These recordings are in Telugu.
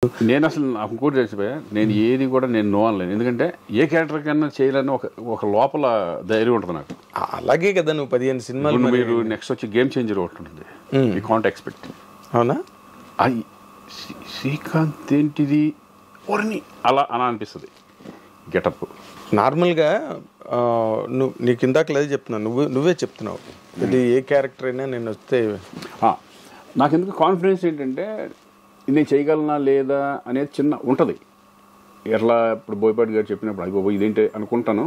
నేను అసలు నాకు ఇంకోటి తెలిసిపోయా, నేను ఏది కూడా నేను నో అనలేను. ఎందుకంటే ఏ క్యారెక్టర్ కన్నా చేయాలని ఒక లోపల ధైర్యం ఉంటుంది నాకు. అలాగే కదా నువ్వు 15 సినిమాలు మీరు నెక్స్ట్ వచ్చి గేమ్ చేంజర్ ఒకటి ఉంటుంది, యూ కాంట్ ఎక్స్పెక్ట్. అవునా? అది శ్రీకాంత్ ఏంటిది ఓర్ని అలా అలా అనిపిస్తుంది గెటప్. నార్మల్గా నువ్వు నీకు ఇందాక లేదు చెప్తున్నావు, నువ్వే చెప్తున్నావు ఇది ఏ క్యారెక్టర్ అయినా నేను వస్తే నాకెందుకు కాన్ఫిడెన్స్ ఏంటంటే నేను చేయగలనా లేదా అనేది చిన్న ఉంటుంది. ఎట్లా ఇప్పుడు బోయపాటి గారు చెప్పినప్పుడు అయ్యో ఇదేంటి అనుకుంటాను.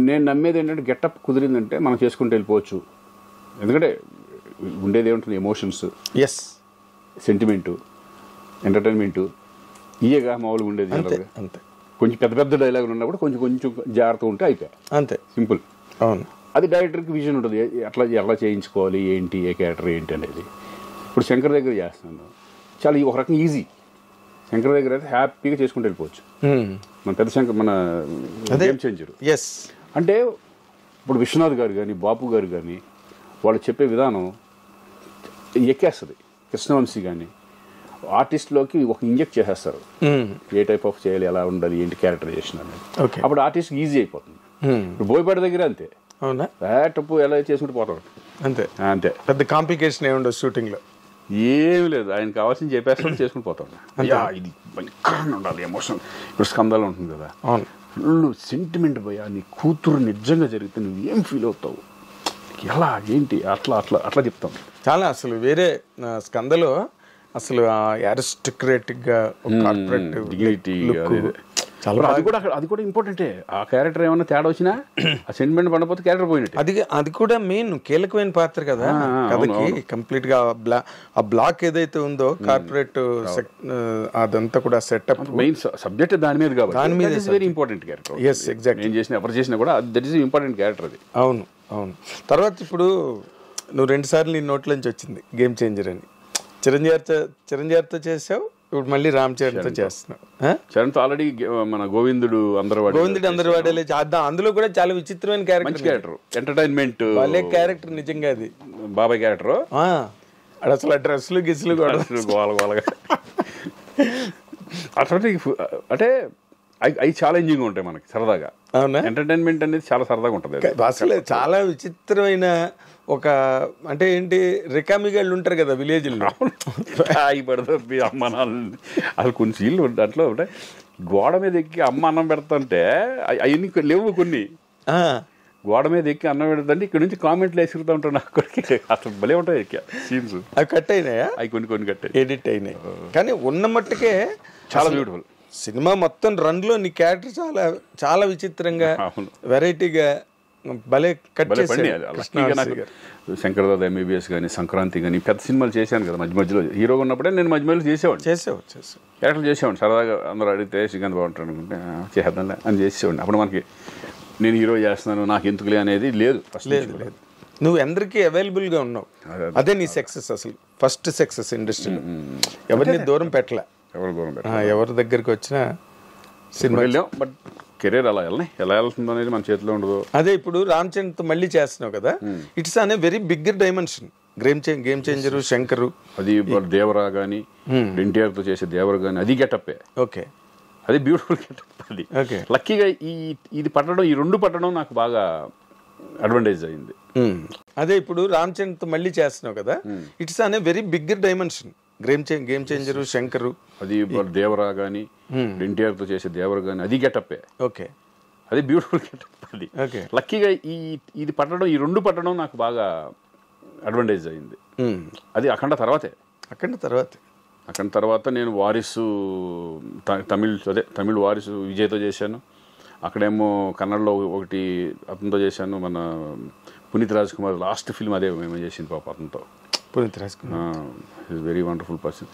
నేను నమ్మేది ఏంటంటే గెటప్ కుదిరిందంటే మనం చేసుకుంటూ వెళ్ళిపోవచ్చు. ఎందుకంటే ఉండేది ఏముంటుంది, ఎమోషన్స్, ఎస్, సెంటిమెంటు, ఎంటర్టైన్మెంటు, ఇయేగా మామూలుగా ఉండేది. అంతే. కొంచెం పెద్ద పెద్ద డైలాగులు ఉన్నప్పుడు కొంచెం జాగ్రత్త ఉంటే అయిపోయాయి, అంతే, సింపుల్. అవును. అది డైరెక్టర్కి విజన్ ఉంటుంది, ఎలా చేయించుకోవాలి, ఏంటి, ఏ క్యారెక్టర్ ఏంటి అనేది. ఇప్పుడు శంకర్ దగ్గర చేస్తున్నాను, చాలా ఒక రకంగా ఈజీ. శంకర్ దగ్గర అయితే హ్యాపీగా చేసుకుంటూ వెళ్ళిపోవచ్చు. మన పెద్ద శంకర్, మన గేమ్ చేంజర్. ఎస్ అంటే ఇప్పుడు విశ్వనాథ్ గారు కానీ బాపు గారు కానీ వాళ్ళు చెప్పే విధానం ఎక్కేస్తుంది. కృష్ణవంశీ కానీ ఆర్టిస్ట్లోకి ఒక ఇంజెక్ట్ చేసేస్తారు, ఏ టైప్ ఆఫ్ చేయాలి, ఎలా ఉండాలి, ఏంటి క్యారెక్టరైజేషన్ అనేది. అప్పుడు ఆర్టిస్ట్ ఈజీ అయిపోతుంది. ఇప్పుడు బోయపాటి దగ్గర అంతే, అవునా, టప్పు ఎలా చేసుకుంటూ పోతాడు, అంతే అంతే. పెద్ద కాంప్లికేషన్ ఏముండదు షూటింగ్లో, ఏమి లేదు. ఆయన కావాల్సింది చెప్పేస్తాడు, చేసుకుని పోతాడు. ఇది భయంకరంగా ఉండాలి ఎమోషన్. ఇప్పుడు స్కందాలు ఉంటుంది కదా, అవును, ఫుల్ సెంటిమెంట్ పోయా, నీ కూతురు నిజంగా జరిగితే నువ్వు ఏం ఫీల్ అవుతావు, ఎలా ఏంటి, అట్లా అట్లా అట్లా చెప్తాం. చాలా అసలు వేరే స్కందలో అసలు అరిస్టోక్రాటిక్గా కార్పొరేట్ డిగ్నిటీ చాలా. అది కూడా ఇంపార్టెంటే. ఆ క్యారెక్టర్ ఏమన్నా తేడా వచ్చినా ఆ సెంటిమెంట్ పడకపోతే క్యారెక్టర్ పోయినట్టు. అది కూడా మెయిన్ కీలకమైన పాత్ర కదా కథకి. కంప్లీట్ గా ఆ బ్లాక్ ఏదైతే ఉందో కార్పొరేట్ అదంతా కూడా సెటప్, మెయిన్ సబ్జెక్ట్ దాని మీద కాబట్టి దాని మీద very important character. Yes, exact. ఏం చేసినా ఎవరు చేసినా కూడా దట్ ఈస్ ఇంపార్టెంట్ క్యారెక్టర్ అది. అవును, అవును. తర్వాత ఇప్పుడు నువ్వు 2 సార్లు నీ నోట్లోంచి వచ్చింది గేమ్ చేంజర్ అని. చిరంజీవితో చేసావు, ఇప్పుడు మళ్ళీ రామ్ చరణ్తో చేస్తున్నావు. చరణ్తో ఆల్రెడీ మన గోవిందుడు అందరు వాడేలే, అందులో కూడా చాలా విచిత్రమైన క్యారెక్టర్, ఎంటర్టైన్మెంట్ వాళ్ళే క్యారెక్టర్ నిజంగా. అది బాబాయ్ క్యారెక్టర్. అసలు డ్రెస్సులు గిస్సులు కూడా గోలగోలగా అటువంటి అంటే అవి ఛాలెంజింగ్ ఉంటాయి మనకి సరదాగా. అవునా? ఎంటర్టైన్మెంట్ అనేది చాలా సరదాగా ఉంటుంది. అసలు చాలా విచిత్రమైన ఒక అంటే ఏంటి, రికామిగాళ్ళు ఉంటారు కదా విలేజ్లో, అవి పడుతుంది అమ్మ నాన్న. అసలు కొన్ని సీన్లు దాంట్లో ఉంటాయి, గోడ మీద ఎక్కి అమ్మ అన్నం పెడతాంటే అవన్నీ లేవు కొన్ని. గోడ మీద ఎక్కి అన్నం పెడతాంటే ఇక్కడ నుంచి కామెంట్లు వేసుకుతా ఉంటాను నాకు. అసలు భలే ఉంటాయి సీన్స్. అవి కట్ అయినాయా? అవి కొన్ని కట్ ఎడిట్ అయినాయి, కానీ ఉన్న మట్టుకే చాలా బ్యూటిఫుల్. సినిమా మొత్తం రన్లో నీ క్యారెక్టర్ చాలా చాలా విచిత్రంగా, వెరైటీగా భలే కట్ చేశాడు. శంకర్ దాదా ఎంబీబీఎస్ కానీ, సంక్రాంతి కానీ పెద్ద సినిమాలు చేశాను కదా మధ్య మధ్యలో. హీరోగా ఉన్నప్పుడే నేను మధ్య మధ్యలో చేసేవాడిని క్యారెక్టర్ చేసేవాడిని. సరదాగా అందరూ అడిగితే శ్రీకాంత్ బాగుంటాడు అనుకుంటే చేద్దాంలే అని చేసేవాడిని. అప్పుడు మనకి నేను హీరో చేస్తున్నాను నాకు ఎందుకులే అనేది లేదు. లేదు, నువ్వు అందరికీ అవైలబుల్గా ఉన్నావు. అదే నీ సక్సెస్, అసలు ఫస్ట్ సక్సెస్ ఇండస్ట్రీలో. ఎవరిని దూరం పెట్టలే, ఎవరి దగ్గరికి వచ్చినా సినిమా వెళ్ళాం. బట్ కెరీర్ ఎలా వెళ్తుందో అనేది మన చేతిలో ఉండదు. అదే ఇప్పుడు రామ్ చరణ్తో మళ్ళీ చేస్తున్నావు కదా, ఇట్స్ అనే very bigger dimension. Game changer, Shankar, అది దేవరా కానీ, ఎన్టీఆర్తో చేసే దేవరా కానీ అది గెటప్పే. ఓకే, అది బ్యూటిఫుల్ గెటప్. అది లక్కీగా ఇది పట్టడం, ఈ రెండు పట్టడం నాకు బాగా అడ్వాంటేజ్ అయింది. అదే ఇప్పుడు రామ్ చరణ్తో మళ్ళీ చేస్తున్నావు కదా, ఇట్స్ అనే very bigger dimension. Game changer, Shankar, అది దేవరా కానీ, ఎన్టీఆర్తో చేసే దేవరా కానీ అది గెటప్పే. ఓకే, అది బ్యూటిఫుల్ గెటప్. అది లక్కీగా ఇది పట్టడం, ఈ రెండు పట్టడం నాకు బాగా అడ్వాంటేజ్ అయింది. అది అఖండ తర్వాత నేను వారిసు తమిళ్ వారిసు విజయ్తో చేశాను. అక్కడేమో కన్నడలో ఒకటి అతనితో చేశాను, మన పునీత్ రాజ్ కుమార్ లాస్ట్ ఫిల్మ్ అదే మేము చేసింది పాప అతనితో. Puneeth Raj Kumar is very wonderful person.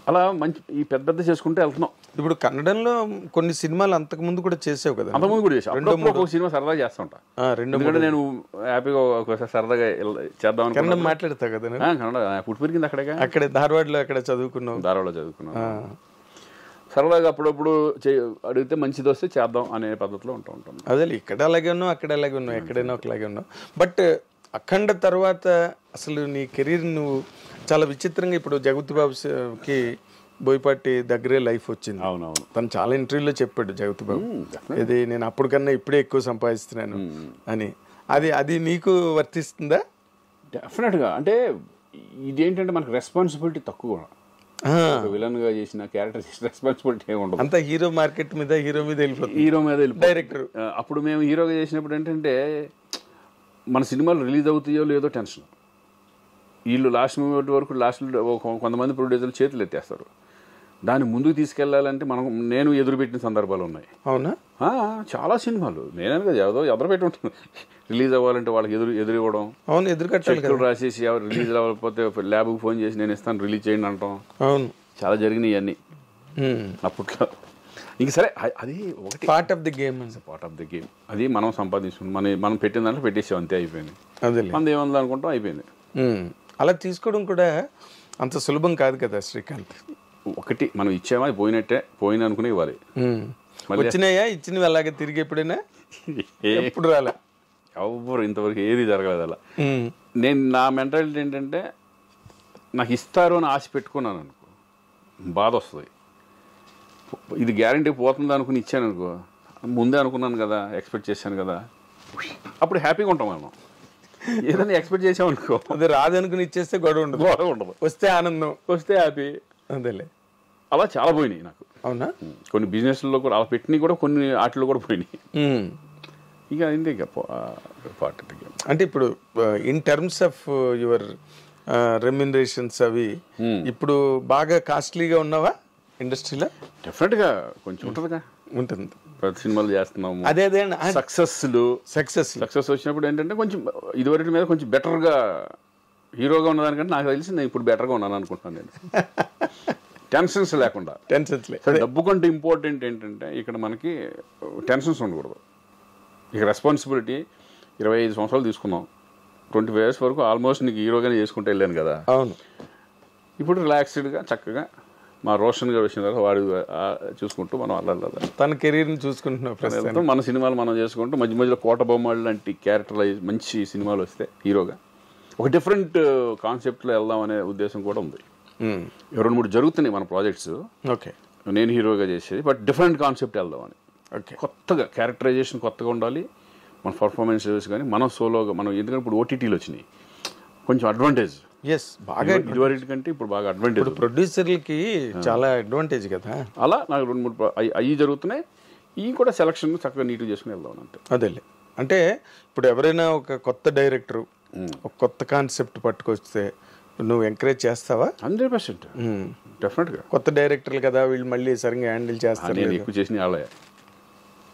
అలా మంచి ఈ పెద్ద చేసుకుంటే వెళ్తున్నాం. ఇప్పుడు కన్నడంలో కొన్ని సినిమాలు అంతకు ముందు కూడా చేసావు కదా? అంతకుముందు కూడా చేసాను. 2-3 సినిమా సరదాగా చేస్తూ ఉంటా. ఎందుకంటే నేను హ్యాపీగా ఒకసారి సరదాగా చేద్దాం కన్నడం మాట్లాడతావు కదా? కన్నడ పుట్టి పెరిగింది అక్కడే ధారవాడలో చదువుకున్నాను. సరదాగా అప్పుడప్పుడు అడిగితే మంచిది వస్తే చేద్దాం అనే పద్ధతిలో ఉంటాం. అదే ఇక్కడ అలాగే ఉన్నావు, అక్కడ అలాగే ఉన్నావు, ఎక్కడైనా ఒకలాగే ఉన్నావు. బట్ అఖండ తర్వాత అసలు నీ కెరీర్ నువ్వు చాలా విచిత్రంగా ఇప్పుడు జగపతి బాబుకి బోయపాటి దగ్గరే లైఫ్ వచ్చింది. అవునవును. తను చాలా ఇంటర్వ్యూలో చెప్పాడు జగతి బాబు, ఇది నేను అప్పటికన్నా ఇప్పుడే ఎక్కువ సంపాదిస్తున్నాను అని. అది నీకు వర్తిస్తుందా? డెఫినెట్గా. అంటే ఇదేంటంటే మనకు రెస్పాన్సిబిలిటీ తక్కువ. విలన్ గా చేసిన క్యారెక్టర్ చేసిన రెస్పాన్సిబిలిటీ ఏమి ఉండదు. అంతా హీరో మార్కెట్ మీద, హీరో మీద వెళ్ళిపోతుంది. హీరో మీద డైరెక్టర్. అప్పుడు మేము హీరోగా చేసినప్పుడు ఏంటంటే మన సినిమాలు రిలీజ్ అవుతాయో లేదో టెన్షన్. వీళ్ళు లాస్ట్ మూమెంట్ వరకు కొంతమంది ప్రొడ్యూసర్లు చేతులు ఎత్తేస్తారు. దాన్ని ముందుకు తీసుకెళ్లాలంటే నేను ఎదురుపెట్టిన సందర్భాలు ఉన్నాయి. అవునా? చాలా సినిమాలు నేనే కదా ఎదురు పెట్టి ఉంటాను. రిలీజ్ అవ్వాలంటే వాళ్ళకి ఎదురు ఇవ్వడం. అవును, ఎదురు రాసేసి ఎవరు రిలీజ్ అవ్వకపోతే ల్యాబ్కి ఫోన్ చేసి నేను ఇస్తాను రిలీజ్ చేయండి అంటాం. అవును, చాలా జరిగినాయి అన్నీ అప్పట్లో. ఇంక సరే, అది ఒకటి part of the game. Part of the game. అది మనం సంపాదించుకున్నాం, మనం పెట్టిన దాంట్లో పెట్టేసాం, అంతే, అయిపోయింది. మనది ఏముంది అనుకుంటాం, అయిపోయింది. అలా తీసుకోవడం కూడా అంత సులభం కాదు కదా శ్రీకాంత్. ఒకటి మనం ఇచ్చామా, అది పోయిన అనుకునే ఇవ్వాలి. వచ్చినాయా, ఇచ్చినవి అలాగే తిరిగి ఎప్పుడైనా? ఎప్పుడు రాలే, ఎవరు ఇంతవరకు ఏది జరగలేదు అలా. నా మెంటాలిటీ ఏంటంటే, నాకు ఇస్తారు అని ఆశ పెట్టుకున్నాను అనుకో, బాధ వస్తుంది. ఇది గ్యారంటీ పోతుంది అనుకుని ఇచ్చాను అనుకో, ముందే అనుకున్నాను కదా, ఎక్స్పెక్ట్ చేశాను కదా, అప్పుడు హ్యాపీగా ఉంటాం మనం. ఏదైనా ఎక్స్పెక్ట్ చేసామనుకో, అది రాదనుకుని ఇచ్చేస్తే గొడవ ఉండదు. వస్తే ఆనందం, వస్తే హ్యాపీ. అదేలే, అలా చాలా పోయినాయి నాకు. అవునా? కొన్ని బిజినెస్లో కూడా అలా పెట్టినవి కూడా, కొన్ని ఆటలు కూడా పోయినాయి. ఇక అయింది. ఇక పార్ట్. అంటే ఇప్పుడు in terms of your remunerations అవి ఇప్పుడు బాగా కాస్ట్లీగా ఉన్నావా ఇండస్ట్రీలో? డెఫినెట్గా కొంచెం ఉంటుందిగా. ఉంటుంది. ప్రతి సినిమాలు చేస్తున్నాము. అదే సక్సెస్ వచ్చినప్పుడు ఏంటంటే కొంచెం ఇదివరకు మీద కొంచెం బెటర్గా హీరోగా ఉన్నదానికంటే నాకు తెలిసి నేను ఇప్పుడు బెటర్గా ఉన్నాను అనుకుంటున్నాను నేను. టెన్షన్స్ లేకుండా. డబ్బు కంటే ఇంపార్టెంట్ ఏంటంటే ఇక్కడ మనకి టెన్షన్స్ ఉండకూడదు. ఇక రెస్పాన్సిబిలిటీ 25 సంవత్సరాలు తీసుకున్నాం, 25 years వరకు ఆల్మోస్ట్ నీకు హీరోగానే చేసుకుంటూ వెళ్ళాను కదా. అవును. ఇప్పుడు రిలాక్స్డ్గా చక్కగా మా రోషన్ గారు వచ్చిన తర్వాత వాడు చూసుకుంటూ మనం అలా తన కెరీర్ని చూసుకుంటున్నాం. మన సినిమాలు మనం చేసుకుంటూ మధ్య మధ్యలో కోట బొమ్మలు లాంటి క్యారెక్టరైజ్ మంచి సినిమాలు వస్తే హీరోగా ఒక డిఫరెంట్ కాన్సెప్ట్లో వెళ్దాం అనే ఉద్దేశం కూడా ఉంది. 2-3 జరుగుతున్నాయి మన ప్రాజెక్ట్స్. ఓకే, నేను హీరోగా చేసేది, బట్ డిఫరెంట్ కాన్సెప్ట్ వెళ్దామని. ఓకే, కొత్తగా క్యారెక్టరైజేషన్ కొత్తగా ఉండాలి, మన పర్ఫార్మెన్సెస్ కానీ మనం సోలోగా మనం. ఎందుకంటే ఇప్పుడు ఓటీటీలు వచ్చినాయి, కొంచెం అడ్వాంటేజ్. బాగా ఇదివరకు కంటే ఇప్పుడు బాగా అడ్వాంటేజ్. ప్రొడ్యూసర్లకి చాలా అడ్వాంటేజ్ కదా. అలా నాకు 2-3 అవి జరుగుతున్నాయి. ఇవి కూడా సెలక్షన్ చక్కగా నీట్గా చేసుకుని వెళ్దాం అంతే. అదేలే, అంటే ఇప్పుడు ఎవరైనా ఒక కొత్త డైరెక్టరు ఒక కొత్త కాన్సెప్ట్ పట్టుకొస్తే నువ్వు ఎంకరేజ్ చేస్తావా? 100% డెఫినెట్గా. కొత్త డైరెక్టర్లు కదా, వీళ్ళు మళ్ళీ సరిగ్గా హ్యాండిల్ చేస్తారు. నేను ఎక్కువ చేసిన వాళ్ళే,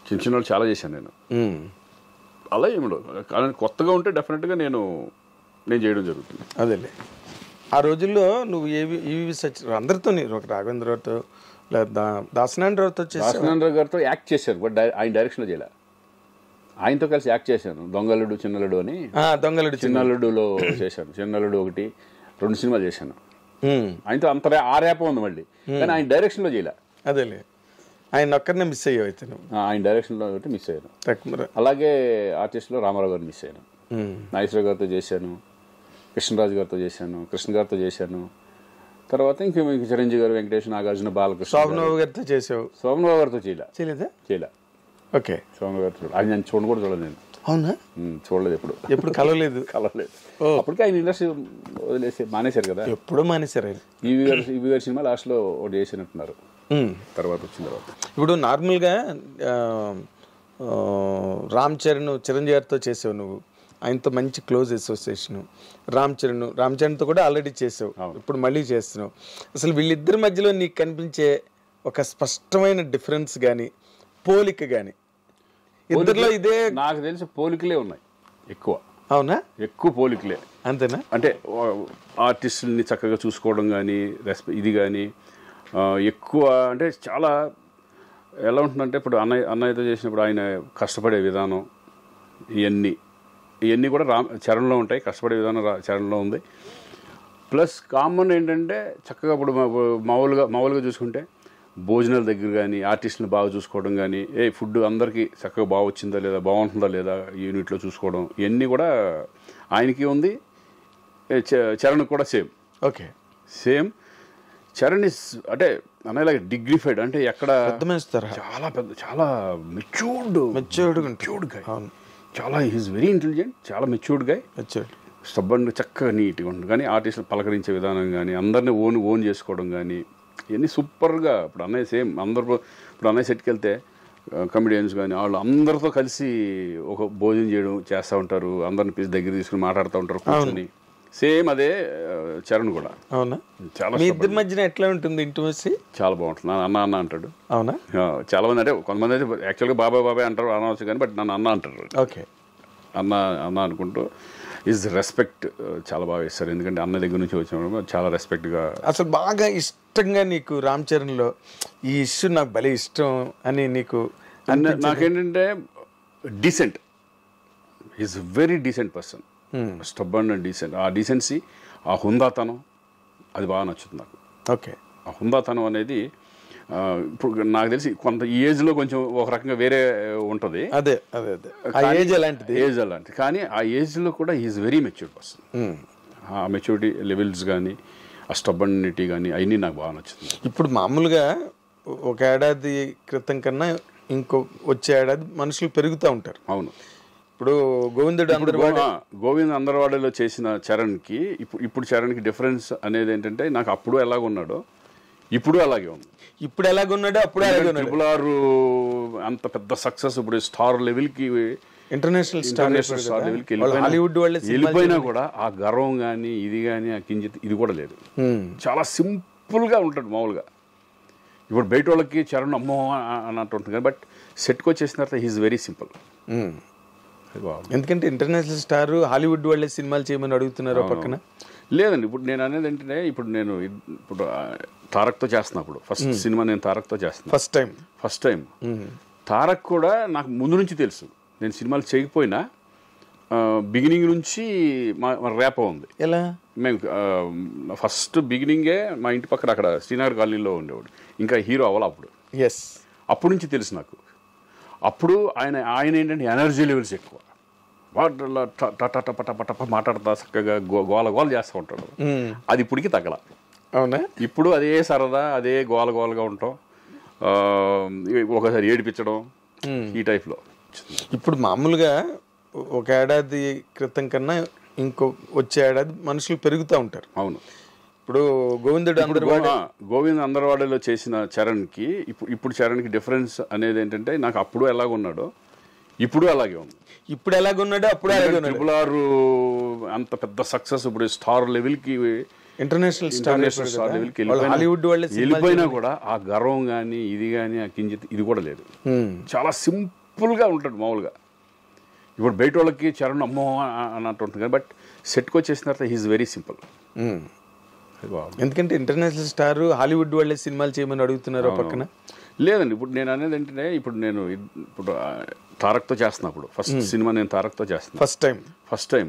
చిన్న వాళ్ళు చాలా చేశాను నేను. అలా ఏమిడో కానీ కొత్తగా ఉంటే డెఫినెట్గా నేను చేయడం జరుగుతుంది. అదేలే, ఆ రోజుల్లో నువ్వు ఈవి సచ్ అందరితో, ఒక రాఘవేంద్రరావుతో లేదా దాసనారాయణరావుతో దాసనారాయణరావు గారితో యాక్ట్ చేశాను, బట్ ఆయన డైరెక్షన్లో చేయలే. ఆయనతో కలిసి యాక్ట్ చేశాను, దొంగలుడు చిన్నలుడు అని. చిన్నలుడులో చేశాను. చిన్నలుడు 1-2 సినిమాలు చేశాను ఆయనతో. అంత ఆ ర్యాప్ ఉంది మళ్ళీ, కానీ ఆయన డైరెక్షన్లో చేయలే. అదేలే, ఆయన ఒక్కరినే మిస్ అయ్యావు అయితే నువ్వు. ఆయన డైరెక్షన్లో ఒకటి మిస్ అయ్యాను. అలాగే ఆర్టిస్ట్లో రామారావు గారిని మిస్ అయ్యాను. నాగేశ్వర గారితో చేశాను, కృష్ణరాజు గారితో చేశాను, కృష్ణ గారితో చేశాను. తర్వాత ఇంకా చిరంజీవి గారు, వెంకటేష్, నాగార్జున, బాలకృష్ణ. శోభనబాబు గారితో చేసావు? శోభనబాబు గారితో చేయలే. ఓకే, శోభనబాబు గారితో ఆయన నేను చూడలేదు నేను. అవునా? చూడలేదు, ఎప్పుడు కలవలేదు. అప్పటికి ఆయన ఇండస్ట్రీ వదిలేసి మానేశారు కదా. ఎప్పుడో మానేశారు ఆయన. ఈవి గారి సినిమా లాస్ట్లో ఒకటి చేసినట్టున్నారు, తర్వాత వచ్చిన తర్వాత. ఇప్పుడు నార్మల్గా రామ్ చరణ్, చిరంజీవి గారితో చేసావు నువ్వు, ఆయనతో మంచి క్లోజ్ అసోసియేషన్. రామ్ చరణ్తో కూడా ఆల్రెడీ చేసావు, ఇప్పుడు మళ్ళీ చేస్తున్నావు. అసలు వీళ్ళిద్దరి మధ్యలో నీకు కనిపించే ఒక స్పష్టమైన డిఫరెన్స్ కానీ పోలిక కానీ? ఇద్దరిలో ఇదే నాకు తెలిసి పోలికలే ఉన్నాయి ఎక్కువ. అవునా? ఎక్కువ పోలికలే. అంతేనా? అంటే ఆర్టిస్టుల్ని చక్కగా చూసుకోవడం కానీ, ఇది కానీ ఎక్కువ. అంటే చాలా ఎలా ఉంటుందంటే, ఇప్పుడు అన్నయ్యతో చేసినప్పుడు ఆయన కష్టపడే విధానం, ఇవన్నీ కూడా చరణ్లో ఉంటాయి. కష్టపడే విధానం చరణ్లో ఉంది. ప్లస్ కామన్ ఏంటంటే చక్కగా ఇప్పుడు మామూలుగా చూసుకుంటే భోజనాల దగ్గర కానీ, ఆర్టిస్టులను బాగా చూసుకోవడం కానీ, ఫుడ్ అందరికీ చక్కగా బాగా వచ్చిందా లేదా, బాగుంటుందా లేదా యూనిట్లో చూసుకోవడం, ఇవన్నీ కూడా ఆయనకి ఉంది. చరణ్ కూడా same. Okay, same. Charan is అంటే అనేలాగా డిగ్నిఫైడ్, అంటే ఎక్కడ అర్థమేస్తారా, చాలా పెద్ద, చాలా మెచ్యూర్డ్ గాయ్. చాలా ఈజ్ వెరీ ఇంటెలిజెంట్, చాలా మెచ్యూర్డ్ గాయ్. స్టబ్బన్ చక్కగా నీట్గా ఉంటుంది. కానీ ఆర్టిస్టులు పలకరించే విధానం కానీ, అందరినీ ఓన్ చేసుకోవడం కానీ, ఇవన్నీ సూపర్గా. ఇప్పుడు అన్నయ్య సేమ్ అందరూ, ఇప్పుడు అన్నయ్య సెట్కి వెళ్తే కమెడియన్స్ కానీ వాళ్ళు అందరితో కలిసి ఒక భోజనం చేస్తూ ఉంటారు, అందరిని పిలిచి దగ్గర తీసుకుని మాట్లాడుతూ ఉంటారు కూర్చొని. సేమ్ అదే చరణ్ కూడా. అవునా? చాలా మీ ఇద్దరి మధ్యన ఎట్లా ఉంటుంది ఇంటిమసీ? చాలా బాగుంటుంది. అన్న అంటాడు. అవునా? చాలా మంది, అంటే కొంతమంది అయితే యాక్చువల్గా బాబాయ్ అంటారు, అనవచ్చు కానీ, బట్ నన్ను అన్న అంటారు. ఓకే, అన్న అనుకుంటూ ఈజ్ రెస్పెక్ట్ చాలా బాగా ఇస్తారు. ఎందుకంటే అన్న దగ్గర నుంచి వచ్చిన చాలా రెస్పెక్ట్గా. అసలు బాగా ఇష్టంగా నీకు రామ్ చరణ్లో ఈ ఇష్యూ నాకు భలే ఇష్టం అని నీకు నాకేంటంటే decent, is very decent person. Stubborn and decent. ఆ డీసెన్సీ, ఆ హుందాతనం, అది బాగా నచ్చుతుంది నాకు. ఓకే, ఆ హుందాతనం అనేది ఇప్పుడు నాకు తెలిసి కొంత ఈ ఏజ్లో కొంచెం ఒక రకంగా వేరే ఉంటుంది. అదే ఏజ్ అలాంటిది. కానీ ఆ ఏజ్లో కూడా ఈజ్ వెరీ మెచ్యూర్డ్ పర్సన్. ఆ మెచ్యూరిటీ లెవెల్స్ కానీ, ఆ స్టబ్బనిటీ కానీ, అవన్నీ నాకు బాగా నచ్చుతుంది. ఇప్పుడు మామూలుగా ఒక ఏడాది క్రితం కన్నా ఇంకో వచ్చే ఏడాది మనుషులు పెరుగుతూ ఉంటారు. అవును. ఇప్పుడు గోవింద్ అందరవాడలో చేసిన చరణ్కి ఇప్పుడు చరణ్కి డిఫరెన్స్ అనేది ఏంటంటే, నాకు అప్పుడు ఎలాగున్నాడో ఇప్పుడు అలాగే ఉంది. ఇప్పుడు ఎలాగున్నాడో అప్పుడు ట్రిపుల్ ఆర్ అంత పెద్ద సక్సెస్, ఇప్పుడు స్టార్ లెవెల్కి, ఇంటర్నేషనల్ స్టార్ లెవెల్కి హాలీవుడ్ వెళ్ళిపోయినా కూడా ఆ గర్వం కానీ, ఇది కానీ, ఆ కించిత్ ఇది కూడా లేదు. చాలా సింపుల్గా ఉంటాడు మామూలుగా. ఇప్పుడు బయట వాళ్ళకి చరణ్ అమ్మో అన్నట్టు ఉంటుంది కానీ, బట్ సెట్కి వచ్చేసిన తర్వాత హీఈస్ వెరీ సింపుల్. ఎందుకంటే ఇంటర్నేషనల్ స్టార్ హాలీవుడ్ వాళ్ళే సినిమాలు చేయమని అడుగుతున్నారు పక్కన. లేదండి, ఇప్పుడు నేను అనేది ఏంటంటే, ఇప్పుడు తారక్తో చేస్తున్నప్పుడు ఫస్ట్ సినిమా నేను తారక్తో చేస్తున్నాను. ఫస్ట్ టైం తారక్ కూడా నాకు ముందు నుంచి తెలుసు. నేను సినిమాలు చేయకపోయినా బిగినింగ్ నుంచి మా ర్యాప్ ఉంది. ఎలా? మేము ఫస్ట్ బిగినింగే మా ఇంటి పక్కన అక్కడ శ్రీనగర్ కాలనీలో ఉండేవాడు, ఇంకా హీరో అవ్వాలి అప్పుడు. అప్పటి నుంచి తెలుసు నాకు. అప్పుడు ఆయన ఏంటంటే ఎనర్జీ లెవెల్స్ ఎక్కువ, వాటిలో టప మాట్లాడతా చక్కగా గోల చేస్తూ ఉంటాడు. అది ఇప్పటికి తగ్గల. అవునా? ఇప్పుడు అదే సరదా, అదే గోలగా ఉంటాం, ఒకసారి ఏడిపించడం, ఈ టైప్లో. ఇప్పుడు మామూలుగా ఒక ఏడాది క్రితం కన్నా ఇంకో వచ్చే ఏడాది మనుషులు పెరుగుతూ ఉంటారు. అవును. ఇప్పుడు గోవింద్ అందరవాడలో చేసిన చరణ్కి ఇప్పుడు చరణ్కి డిఫరెన్స్ అనేది ఏంటంటే, నాకు అప్పుడు ఎలాగున్నాడో ఇప్పుడు అలాగే ఉంది. ఇప్పుడు ఎలాగున్నాడో అప్పుడు ట్రిపుల్ ఆర్ అంత పెద్ద సక్సెస్, ఇప్పుడు స్టార్ లెవెల్కి, ఇంటర్నేషనల్ స్టార్ లెవెల్కి హాలీవుడ్ వెళ్ళిపోయినా కూడా ఆ గర్వం కానీ, ఇది కానీ, ఆ కించిత్ ఇది కూడా లేదు. చాలా సింపుల్గా ఉంటాడు మామూలుగా. ఇప్పుడు బయట వాళ్ళకి చరణ్ అమ్మో అన్నట్టు ఉంటుంది కానీ, బట్ సెట్కి వచ్చేసిన తర్వాత హీఈస్ వెరీ సింపుల్. ఎందుకంటే ఇంటర్నేషనల్ స్టార్ హాలీవుడ్ వాళ్ళే సినిమాలు చేయమని అడుగుతున్నారు పక్కన. లేదండి, ఇప్పుడు నేను అనేది ఏంటంటే, ఇప్పుడు తారక్తో చేస్తున్నప్పుడు ఫస్ట్ సినిమా నేను తారక్తో చేస్తున్నాను. ఫస్ట్ టైం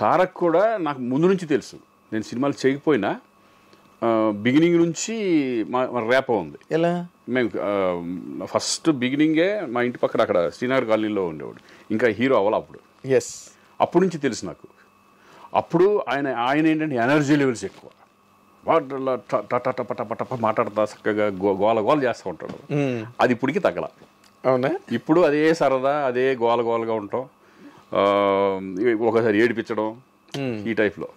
తారక్ కూడా నాకు ముందు నుంచి తెలుసు. నేను సినిమాలు చేయకపోయినా బిగినింగ్ నుంచి మా ర్యాప్ ఉంది. ఎలా? మేము ఫస్ట్ బిగినింగే మా ఇంటి పక్కన అక్కడ శ్రీనగర్ కాలనీలో ఉండేవాడు, ఇంకా హీరో అవ్వాలి అప్పుడు. అప్పటి నుంచి తెలుసు నాకు. అప్పుడు ఆయన ఏంటంటే ఎనర్జీ లెవెల్స్ ఎక్కువ, వాటిలో టప మాట్లాడతా చక్కగా గోల చేస్తూ ఉంటాడు. అది ఇప్పటికి తగ్గల. అవునా? ఇప్పుడు అదే సరదా, అదే గోలగా ఉంటాం, ఒకసారి ఏడిపించడం, ఈ టైప్లో.